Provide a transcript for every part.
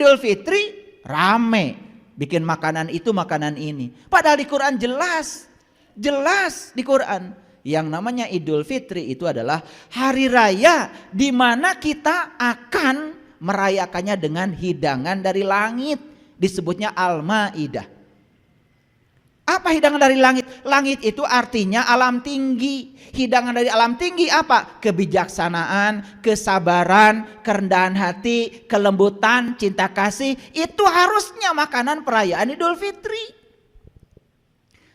Idul Fitri rame, bikin makanan itu makanan ini. Padahal di Quran jelas di Quran yang namanya Idul Fitri itu adalah hari raya di mana kita akan merayakannya dengan hidangan dari langit, disebutnya Al-Maidah. Apa hidangan dari langit? Langit itu artinya alam tinggi. Hidangan dari alam tinggi apa? Kebijaksanaan, kesabaran, kerendahan hati, kelembutan, cinta kasih. Itu harusnya makanan perayaan Idul Fitri.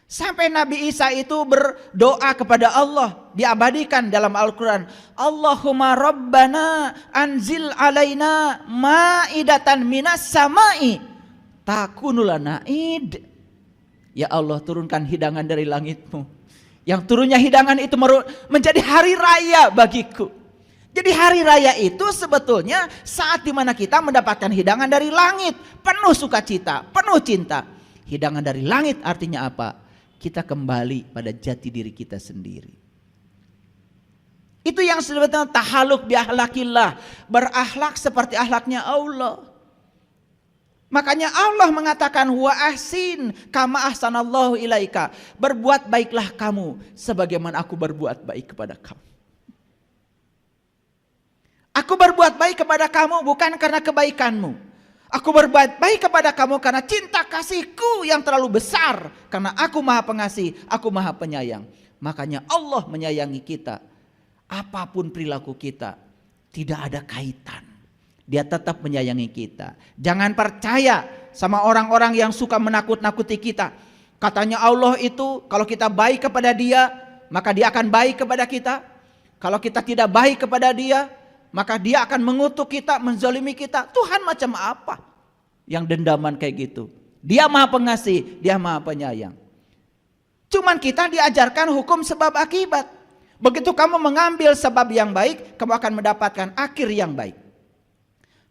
Sampai Nabi Isa itu berdoa kepada Allah, diabadikan dalam Al-Quran. Allahumma rabbana anzil alaina ma'idatan minas sama'i takunulana id. Ya Allah, turunkan hidangan dari langitmu. Yang turunnya hidangan itu menjadi hari raya bagiku. Jadi hari raya itu sebetulnya saat dimana kita mendapatkan hidangan dari langit. Penuh sukacita, penuh cinta. Hidangan dari langit artinya apa? Kita kembali pada jati diri kita sendiri. Itu yang sebetulnya tahaluk bi ahlakillah. Berakhlak seperti akhlaknya Allah. Makanya Allah mengatakan wa ahsin kama ahsanallahu ilaika. Berbuat baiklah kamu sebagaimana aku berbuat baik kepada kamu. Aku berbuat baik kepada kamu bukan karena kebaikanmu. Aku berbuat baik kepada kamu karena cinta kasihku yang terlalu besar. Karena aku maha pengasih, aku maha penyayang. Makanya Allah menyayangi kita. Apapun perilaku kita, tidak ada kaitan. Dia tetap menyayangi kita. Jangan percaya sama orang-orang yang suka menakut-nakuti kita. Katanya Allah itu kalau kita baik kepada dia, maka dia akan baik kepada kita. Kalau kita tidak baik kepada dia, maka dia akan mengutuk kita, menzalimi kita. Tuhan macam apa yang dendaman kayak gitu? Dia maha pengasih, dia maha penyayang. Cuman kita diajarkan hukum sebab akibat. Begitu kamu mengambil sebab yang baik, kamu akan mendapatkan akhir yang baik.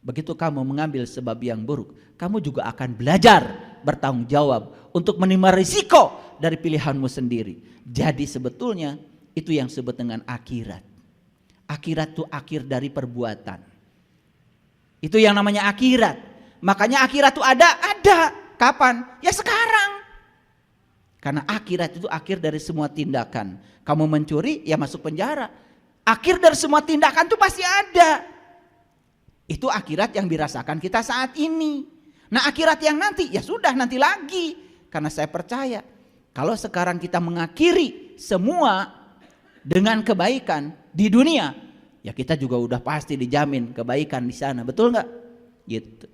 Begitu kamu mengambil sebab yang buruk, kamu juga akan belajar bertanggung jawab untuk menerima risiko dari pilihanmu sendiri. Jadi sebetulnya itu yang disebut dengan akhirat. Akhirat itu akhir dari perbuatan. Itu yang namanya akhirat. Makanya akhirat itu ada. Kapan? Ya sekarang. Karena akhirat itu akhir dari semua tindakan. Kamu mencuri, ya masuk penjara. Akhir dari semua tindakan itu pasti ada. Itu akhirat yang dirasakan kita saat ini. Nah akhirat yang nanti, ya sudah nanti lagi. Karena saya percaya, kalau sekarang kita mengakhiri semua dengan kebaikan di dunia, ya kita juga udah pasti dijamin kebaikan di sana. Betul nggak? Gitu.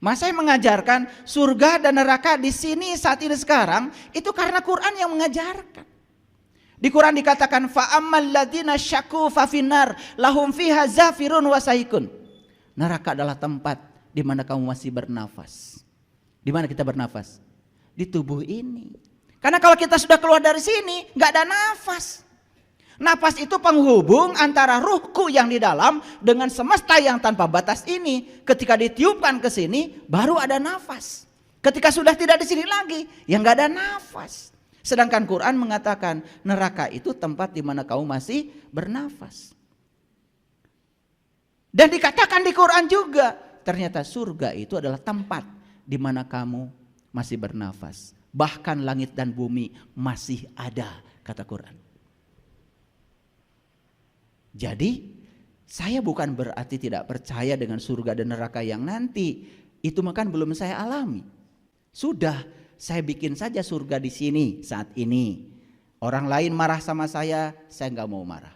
Mas saya mengajarkan surga dan neraka di sini saat ini sekarang, itu karena Quran yang mengajarkan. Di Quran dikatakan fa ammal ladzina syaqu fa finnar lahum fiha zafirun wa saikun. Neraka adalah tempat di mana kamu masih bernafas. Di mana kita bernafas? Di tubuh ini. Karena kalau kita sudah keluar dari sini, nggak ada nafas. Nafas itu penghubung antara ruhku yang di dalam dengan semesta yang tanpa batas ini. Ketika ditiupkan ke sini, baru ada nafas. Ketika sudah tidak di sini lagi, ya nggak ada nafas. Sedangkan Quran mengatakan neraka itu tempat di mana kamu masih bernafas. Dan dikatakan di Quran juga ternyata surga itu adalah tempat di mana kamu masih bernafas. Bahkan langit dan bumi masih ada, kata Quran. Jadi saya bukan berarti tidak percaya dengan surga dan neraka yang nanti. Itu makan belum saya alami. Sudah. Saya bikin saja surga di sini saat ini. Orang lain marah sama saya nggak mau marah.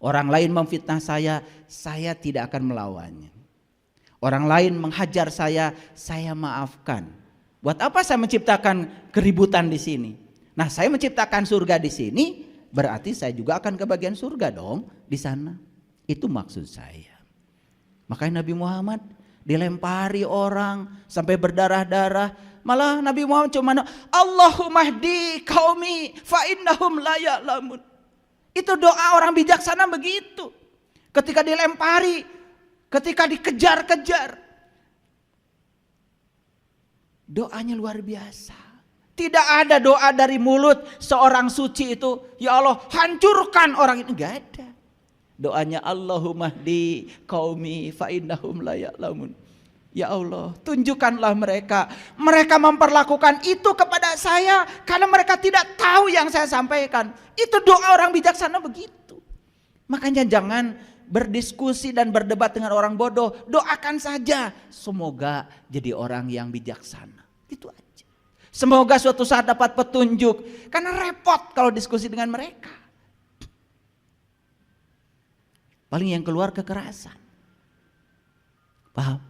Orang lain memfitnah saya tidak akan melawannya. Orang lain menghajar saya maafkan. Buat apa saya menciptakan keributan di sini? Nah, saya menciptakan surga di sini, berarti saya juga akan kebagian surga dong di sana. Itu maksud saya. Makanya Nabi Muhammad dilempari orang sampai berdarah-darah. Malah Nabi Muhammad cuma Allahumma hdi qaumi fa innahum la ya'lamun. Itu doa orang bijaksana begitu. Ketika dilempari, ketika dikejar-kejar, doanya luar biasa. Tidak ada doa dari mulut seorang suci itu, ya Allah hancurkan orang ini, enggak ada. Doanya Allahumma di qaumi fa innahum la ya'lamun. Ya Allah, tunjukkanlah mereka. Mereka memperlakukan itu kepada saya karena mereka tidak tahu yang saya sampaikan. Itu doa orang bijaksana begitu. Makanya jangan berdiskusi dan berdebat dengan orang bodoh. Doakan saja semoga jadi orang yang bijaksana. Itu aja. Semoga suatu saat dapat petunjuk. Karena repot kalau diskusi dengan mereka. Paling yang keluar kekerasan. Paham?